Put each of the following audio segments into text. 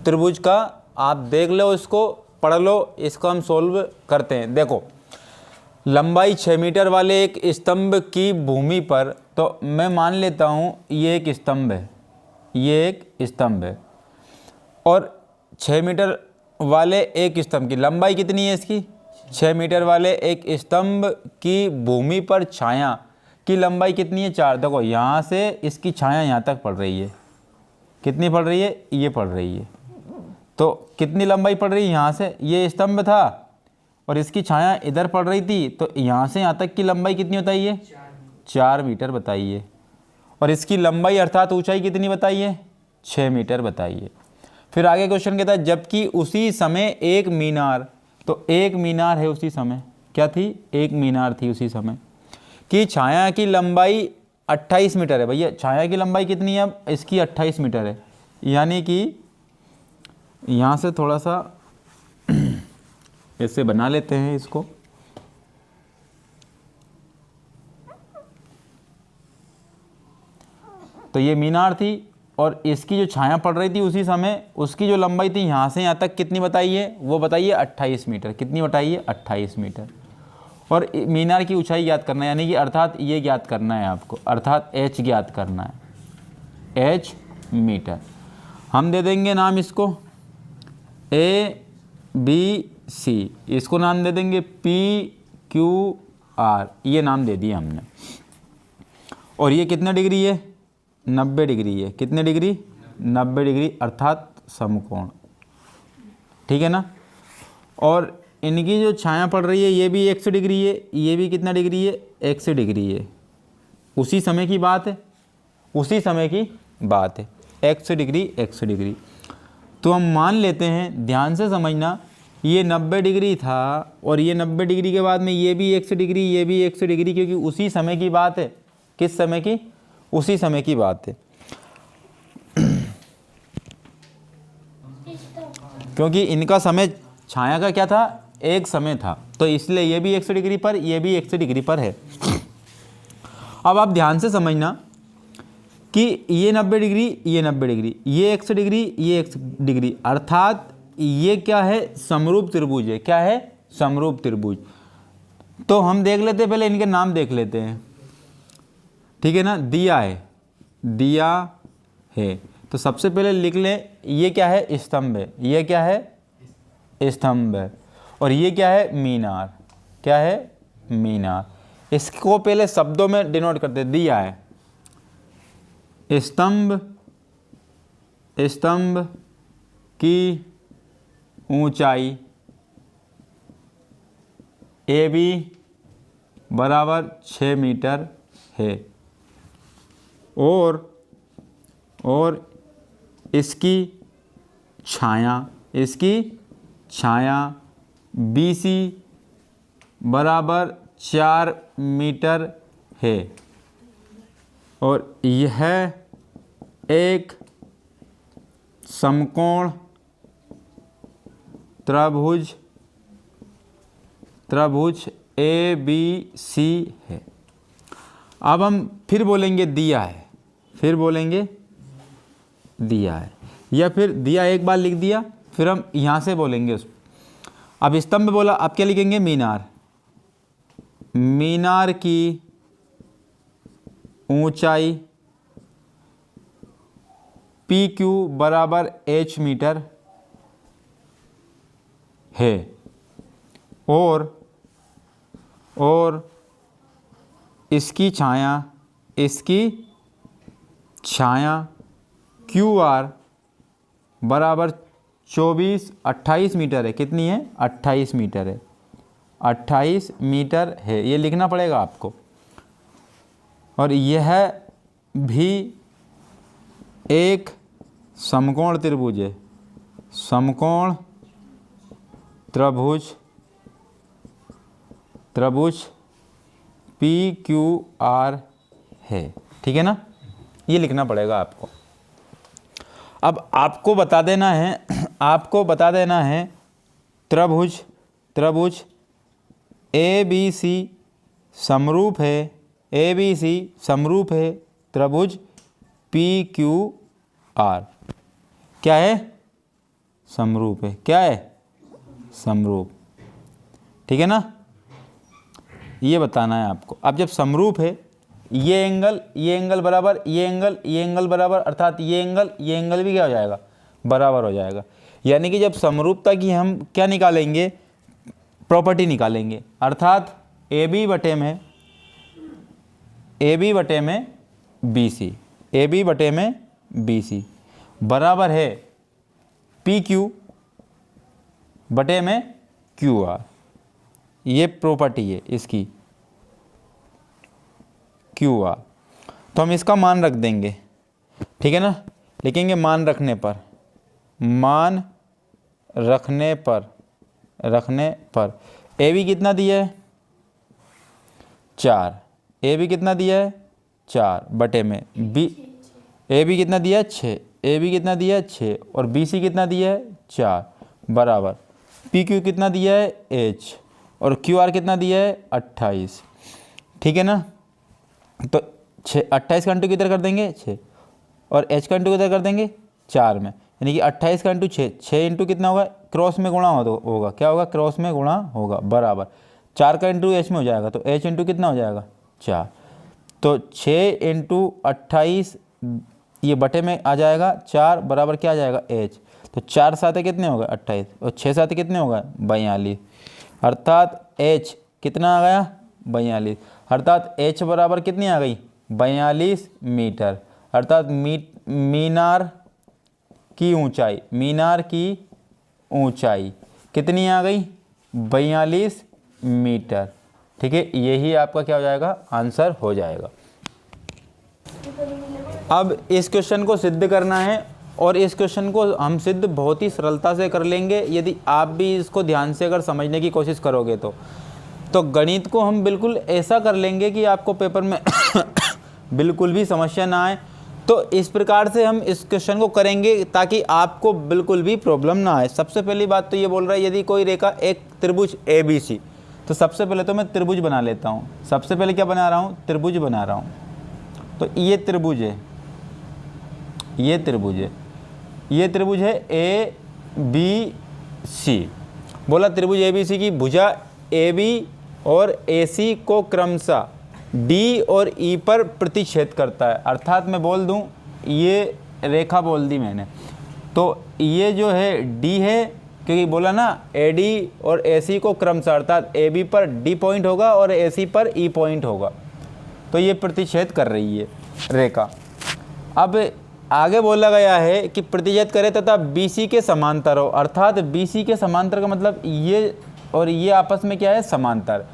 त्रिभुज का आप देख लो, इसको पढ़ लो, इसको हम सोल्व करते हैं। देखो लंबाई 6 मीटर वाले एक स्तंभ की भूमि पर, तो मैं मान लेता हूँ ये एक स्तंभ है, ये एक स्तंभ है, और 6 मीटर वाले एक स्तंभ की लंबाई कितनी है इसकी? 6 मीटर वाले एक स्तंभ की भूमि पर छाया की लंबाई कितनी है? 4। देखो यहाँ से इसकी छाया यहाँ तक पड़ रही है, कितनी पड़ रही है? ये पड़ रही है। तो कितनी लंबाई पड़ रही है? यहाँ से ये स्तंभ था और इसकी छाया इधर पड़ रही थी, तो यहाँ से यहाँ तक की लंबाई कितनी बताइए? 4 मीटर बताइए। और इसकी लंबाई अर्थात ऊंचाई कितनी बताइए? 6 मीटर बताइए। फिर आगे क्वेश्चन कहता है जबकि उसी समय एक मीनार, तो एक मीनार है उसी समय, क्या थी? एक मीनार थी उसी समय, कि छाया की लंबाई 28 मीटर है। भैया छाया की लंबाई कितनी है? अब इसकी 28 मीटर है, यानी कि यहाँ से थोड़ा सा ऐसे बना लेते हैं इसको। तो ये मीनार थी और इसकी जो छाया पड़ रही थी उसी समय, उसकी जो लंबाई थी यहाँ से यहाँ तक कितनी बताइए? वो बताइए 28 मीटर। कितनी बताइए? 28 मीटर। और मीनार की ऊंचाई ज्ञात करना है, यानी कि अर्थात ये ज्ञात करना है आपको, अर्थात h ज्ञात करना है, h मीटर। हम दे देंगे नाम इसको ABC, इसको नाम दे देंगे PQR, ये नाम दे दिए हमने। और ये कितने डिग्री है? 90 डिग्री है। कितने डिग्री? 90 डिग्री, अर्थात समकोण, ठीक है ना। और इनकी जो छाया पड़ रही है ये भी 100 डिग्री है, ये भी कितना डिग्री है? 100 डिग्री है। उसी समय की बात है, उसी समय की बात है, 100 डिग्री 100 डिग्री। तो हम मान लेते हैं, ध्यान से समझना, ये 90 डिग्री था और ये 90 डिग्री के बाद में ये भी 100 डिग्री, ये भी 100 डिग्री, क्योंकि उसी समय की बात है। किस समय की? उसी समय की बात है। क्योंकि इनका समय छाया का क्या था? एक समय था, तो इसलिए ये भी 100 डिग्री पर, ये भी 100 डिग्री पर है। अब आप ध्यान से समझना कि ये 90 डिग्री, ये 90 डिग्री, ये 100 डिग्री, ये 100 डिग्री, अर्थात ये क्या है? समरूप त्रिभुज है। क्या है? समरूप त्रिभुज। तो हम देख लेते हैं, पहले इनके नाम देख लेते हैं, ठीक है ना। दिया है, दिया है, तो सबसे पहले लिख लें, ये क्या है? स्तंभ है। ये क्या है? स्तंभ है। और ये क्या है? मीनार। क्या है? मीनार। इसको पहले शब्दों में डिनोट करते हैं। दिया है स्तंभ, स्तंभ की ऊंचाई AB बराबर 6 मीटर है, और इसकी छाया, इसकी छाया BC बराबर 4 मीटर है, और यह एक समकोण त्रिभुज ABC है। अब हम फिर बोलेंगे दिया है, फिर बोलेंगे दिया है, या फिर दिया एक बार लिख दिया, फिर हम यहाँ से बोलेंगे उस। अब स्तंभ बोला, अब क्या लिखेंगे? मीनार। मीनार की ऊंचाई PQ बराबर H मीटर है, और इसकी छाया QR बराबर 28 मीटर है। कितनी है? 28 मीटर है, 28 मीटर है, ये लिखना पड़ेगा आपको। और यह भी एक समकोण त्रिभुज है, समकोण त्रिभुज PQR है, ठीक है ना। ये लिखना पड़ेगा आपको। अब आपको बता देना है त्रिभुज ABC समरूप है, ABC समरूप है त्रिभुज PQR। क्या है? समरूप है। क्या है? समरूप। ठीक है ना, ये बताना है आपको। अब जब समरूप है, ये एंगल बराबर ये एंगल बराबर, अर्थात ये एंगल भी क्या हो जाएगा? बराबर हो जाएगा। यानी कि जब समरूपता की हम क्या निकालेंगे? प्रॉपर्टी निकालेंगे, अर्थात ए बी बटे में बी सी बराबर है पी क्यू बटे में क्यू आर। ये प्रॉपर्टी है इसकी, क्यू आर। तो हम इसका मान रख देंगे, ठीक है ना, लिखेंगे मान रखने पर ए बी कितना दिया है? 4। ए बी कितना दिया है? 4 बटे में बी, ए बी कितना दिया है? 6। ए बी कितना दिया है? 6 और बी सी कितना दिया है? 4 बराबर पी क्यू कितना दिया है? एच और क्यू आर कितना दिया है? 28। ठीक है ना, तो 28 का इंटू किधर कर देंगे? 6 और एच का इंटू किधर कर देंगे? 4 में, यानी कि 28 का इंटू 6 इंटू कितना होगा? क्रॉस में गुणा होगा। क्या होगा? क्रॉस में गुणा होगा, बराबर 4 का इंटू एच में हो जाएगा, तो एच इंटू कितना हो जाएगा? 4। तो 6 इंटू 28 ये बटे में आ जाएगा 4 बराबर क्या आ जाएगा? एच। तो 4 साते कितने होगा? 28 और 6 साते कितने होगा? 42। अर्थात एच कितना आ गया? 42। अर्थात एच बराबर कितनी आ गई? 42 मीटर। अर्थात मीनार की ऊंचाई कितनी आ गई? 42 मीटर। ठीक है, यही आपका क्या हो जाएगा? आंसर हो जाएगा। अब इस क्वेश्चन को सिद्ध करना है और इस क्वेश्चन को हम सिद्ध बहुत ही सरलता से कर लेंगे यदि आप भी इसको ध्यान से अगर समझने की कोशिश करोगे तो गणित को हम बिल्कुल ऐसा कर लेंगे कि आपको पेपर में बिल्कुल भी समस्या ना आए। तो इस प्रकार से हम इस क्वेश्चन को करेंगे ताकि आपको बिल्कुल भी प्रॉब्लम ना आए। सबसे पहली बात तो ये बोल रहा है यदि कोई रेखा एक त्रिभुज ए बी सी, तो सबसे पहले तो मैं त्रिभुज बना लेता हूँ। सबसे पहले क्या बना रहा हूँ? त्रिभुज बना रहा हूँ। तो ये त्रिभुज है ए बी सी। बोला त्रिभुज ए बी सी की भुजा ए बी और ए सी को क्रमशः डी और ई पर प्रतिच्छेद करता है। अर्थात मैं बोल दूं, ये रेखा बोल दी मैंने, तो ये जो है डी है, क्योंकि बोला ना ए डी और ए सी को क्रमशः, अर्थात ए बी पर डी पॉइंट होगा और ए सी पर ई पॉइंट होगा, तो ये प्रतिच्छेद कर रही है रेखा। अब आगे बोला गया है कि प्रतिच्छेद करे तथा बी सी के समांतर हो। अर्थात बी सी के समांतर का मतलब ये और ये आपस में क्या है? समांतर।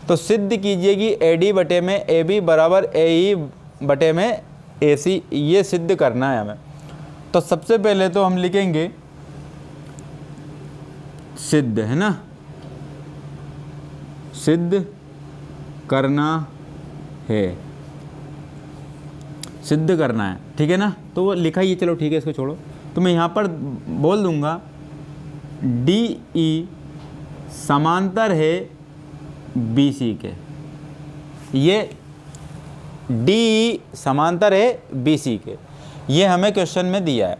तो सिद्ध कीजिए कि ए डी बटे में ए बी बराबर ए ई बटे में ए सी, ये सिद्ध करना है हमें। तो सबसे पहले तो हम लिखेंगे सिद्ध, है ना, सिद्ध करना है, सिद्ध करना है। ठीक है ना, तो वो लिखा ही है, चलो ठीक है, इसको छोड़ो। तो मैं यहाँ पर बोल दूंगा डी ई समांतर है बी सी के। ये डी समांतर है बी सी के, ये हमें क्वेश्चन में दिया है।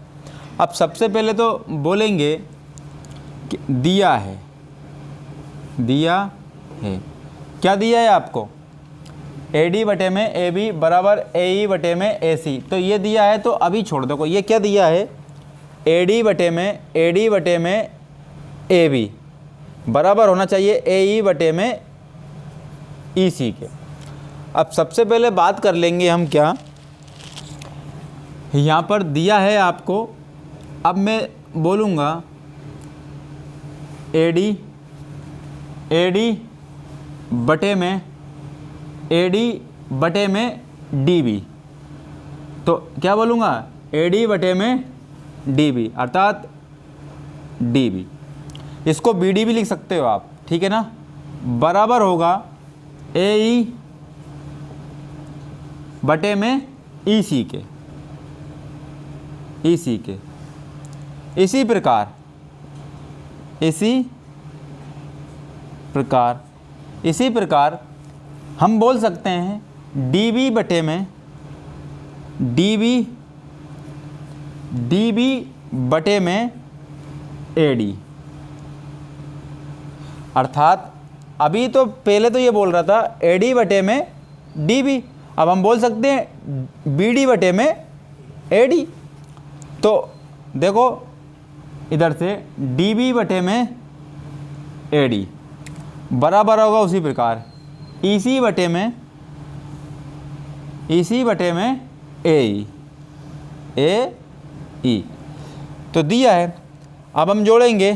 अब सबसे पहले तो बोलेंगे कि दिया है क्या दिया है आपको? ए डी बटे में ए बी बराबर ए ई बटे में ए सी। तो ये दिया है, तो अभी छोड़ दो। ये क्या दिया है? ए डी बटे में ए बी बराबर होना चाहिए ए ई बटे में ई सी के। अब सबसे पहले बात कर लेंगे हम, क्या यहाँ पर दिया है आपको। अब मैं बोलूँगा ए डी बटे में डी बी। तो क्या बोलूँगा? ए डी बटे में डी बी, अर्थात डी बी। इसको बी डी भी लिख सकते हो आप, ठीक है ना, बराबर होगा ए ई बटे में ई सी के। इसी प्रकार हम बोल सकते हैं डी बी बटे में AD। अर्थात अभी तो पहले तो ये बोल रहा था AD बटे में DB, अब हम बोल सकते हैं BD बटे में AD। तो देखो इधर से DB बटे में AD बराबर होगा उसी प्रकार EC बटे में AE। तो दिया है, अब हम जोड़ेंगे,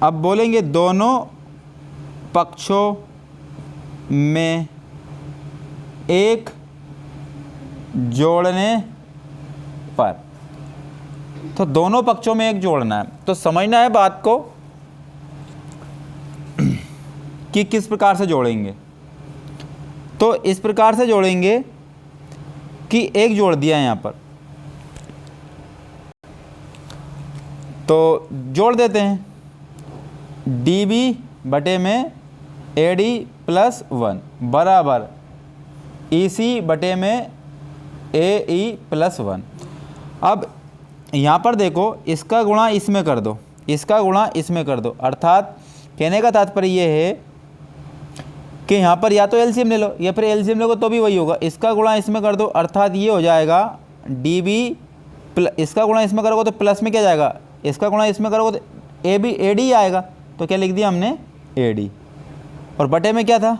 अब बोलेंगे दोनों पक्षों में एक जोड़ने पर। तो दोनों पक्षों में एक जोड़ना है, तो समझना है बात को कि किस प्रकार से जोड़ेंगे। तो इस प्रकार से जोड़ेंगे कि एक जोड़ दिया है यहाँ पर, तो जोड़ देते हैं DB बटे में AD प्लस 1 बराबर EC बटे में AE प्लस 1। अब यहाँ पर देखो इसका गुणा इसमें कर दो, इसका गुणा इसमें कर दो। अर्थात कहने का तात्पर्य ये है कि यहाँ पर या तो एलसीएम ले लो या फिर एलसीएम लोगे तो भी वही होगा। इसका गुणा इसमें कर दो, अर्थात ये हो जाएगा DB इसका गुणा इसमें करोगे तो प्लस में क्या जाएगा, इसका गुणा इसमें करोगे तो AD आएगा। तो क्या लिख दिया हमने AD, और बटे में क्या था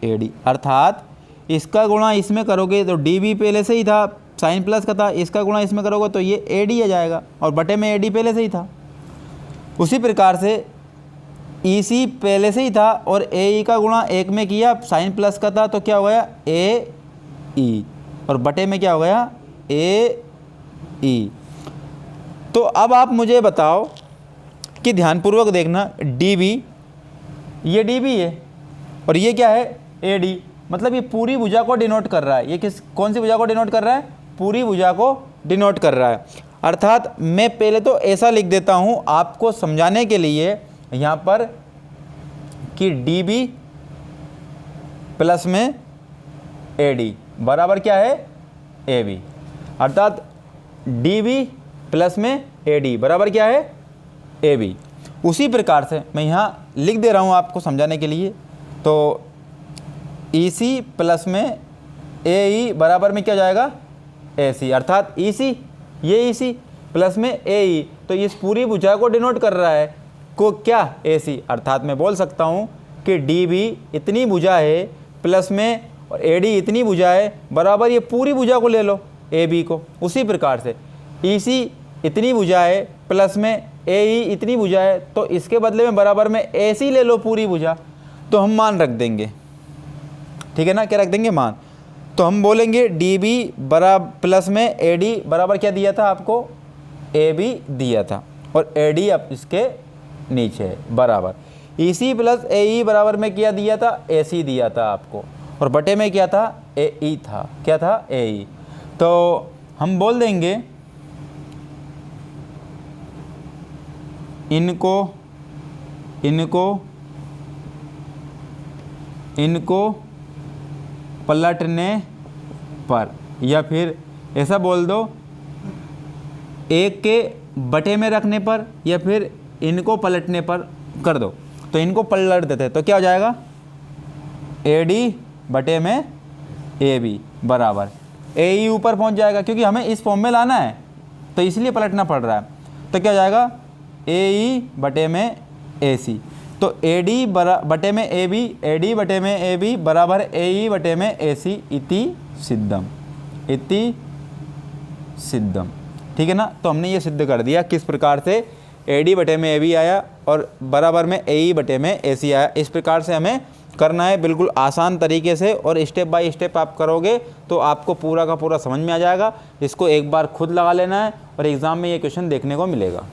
AD। अर्थात इसका गुणा इसमें करोगे तो DB पहले से ही था, साइन प्लस का था, इसका गुणा इसमें करोगे तो ये AD आ जाएगा, और बटे में AD पहले से ही था। उसी प्रकार से EC पहले से ही था और AE का गुणा एक में किया, साइन प्लस का था तो क्या हो गया AE, और बटे में क्या हो गया AE। तो अब आप मुझे बताओ कि ध्यानपूर्वक देखना, DB ये DB है और ये क्या है AD, मतलब ये पूरी भुजा को डिनोट कर रहा है। ये कौन सी भुजा को डिनोट कर रहा है, पूरी भुजा को डिनोट कर रहा है। अर्थात मैं पहले तो ऐसा लिख देता हूँ आपको समझाने के लिए यहाँ पर कि DB प्लस में AD बराबर क्या है AB। अर्थात DB प्लस में AD बराबर क्या है AB। उसी प्रकार से मैं यहाँ लिख दे रहा हूँ आपको समझाने के लिए। तो EC प्लस में AE बराबर में क्या जाएगा AC। अर्थात EC ये EC प्लस में AE, तो इस पूरी भुजा को डिनोट कर रहा है को क्या AC। अर्थात मैं बोल सकता हूँ कि DB इतनी भुजा है प्लस में और AD इतनी भुजा है बराबर ये पूरी भुजा को ले लो AB को। उसी प्रकार से EC इतनी भुजा है प्लस में AE इतनी भुजा है, तो इसके बदले में बराबर में AC ले लो पूरी भुजा। तो हम मान रख देंगे, ठीक है ना, क्या रख देंगे मान। तो हम बोलेंगे DB बराबर प्लस में AD बराबर क्या दिया था आपको AB दिया था, और AD अब इसके नीचे है बराबर EC प्लस AE बराबर में क्या दिया था AC दिया था आपको, और बटे में क्या था AE था, क्या था AE। तो हम बोल देंगे इनको पलटने पर, या फिर ऐसा बोल दो एक के बटे में रखने पर, या फिर इनको पलटने पर कर दो। तो इनको पलट देते तो क्या हो जाएगा AD बटे में AB बराबर AE ऊपर पहुंच जाएगा, क्योंकि हमें इस फॉर्म में लाना है तो इसलिए पलटना पड़ रहा है। तो क्या हो जाएगा AE बटे में AC। तो AD बटे में AB, AD बटे में AB बराबर AE बटे में AC इति सिद्धम। ठीक है ना। तो हमने ये सिद्ध कर दिया किस प्रकार से AD बटे में AB आया और बराबर में AE बटे में AC आया। इस प्रकार से हमें करना है, बिल्कुल आसान तरीके से, और स्टेप बाय स्टेप आप करोगे तो आपको पूरा का पूरा समझ में आ जाएगा। इसको एक बार खुद लगा लेना है और एग्ज़ाम में ये क्वेश्चन देखने को मिलेगा।